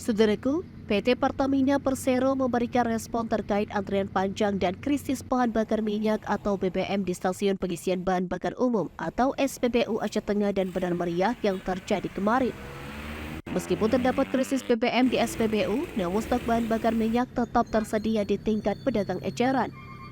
Saudaraku, PT Pertamina Persero memberikan respon terkait antrian panjang dan krisis bahan bakar minyak atau BBM di stasiun pengisian bahan bakar umum atau SPBU Aceh Tengah dan Benar Meriah yang terjadi kemarin. Meskipun terdapat krisis BBM di SPBU, namun stok bahan bakar minyak tetap tersedia di tingkat pedagang eceran.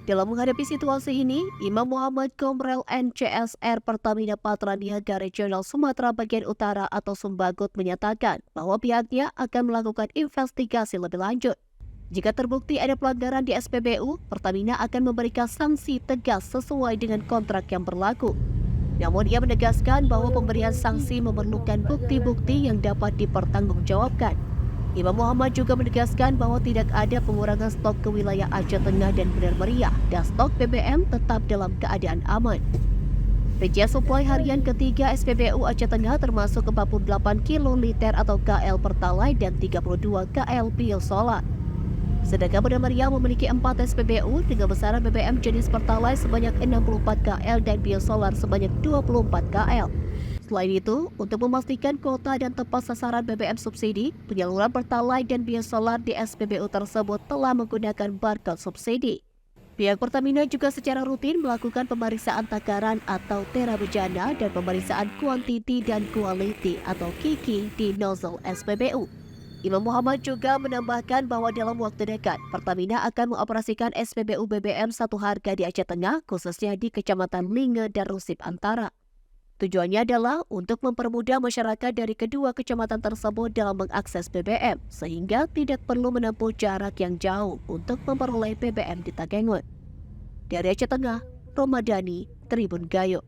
Dalam menghadapi situasi ini, Imam Muhammad Komrel NCSR Pertamina Patra Niaga Regional Sumatera Bagian Utara atau Sumbagut menyatakan bahwa pihaknya akan melakukan investigasi lebih lanjut. Jika terbukti ada pelanggaran di SPBU, Pertamina akan memberikan sanksi tegas sesuai dengan kontrak yang berlaku. Namun ia menegaskan bahwa pemberian sanksi memerlukan bukti-bukti yang dapat dipertanggungjawabkan. Imam Muhammad juga menegaskan bahwa tidak ada pengurangan stok ke wilayah Aceh Tengah dan Benar Meriah dan stok BBM tetap dalam keadaan aman. Rincian suplai harian ketiga SPBU Aceh Tengah termasuk 48 kiloliter atau KL Pertalite dan 32 KL Biosolar. Sedangkan Benar Meriah memiliki 4 SPBU dengan besaran BBM jenis Pertalite sebanyak 64 KL dan Biosolar sebanyak 24 KL. Selain itu, untuk memastikan kuota dan tepat sasaran BBM subsidi, penyaluran Pertalite dan Biosolar di SPBU tersebut telah menggunakan barcode subsidi. Pihak Pertamina juga secara rutin melakukan pemeriksaan takaran atau tera bejana dan pemeriksaan kuantiti dan quality atau KIKI di nozzle SPBU. Imam Muhammad juga menambahkan bahwa dalam waktu dekat, Pertamina akan mengoperasikan SPBU BBM satu harga di Aceh Tengah, khususnya di Kecamatan Linge dan Rusip Antara. Tujuannya adalah untuk mempermudah masyarakat dari kedua kecamatan tersebut dalam mengakses BBM, sehingga tidak perlu menempuh jarak yang jauh untuk memperoleh BBM di Takengon. Dari Aceh Tengah, Romadani, Tribun Gayo.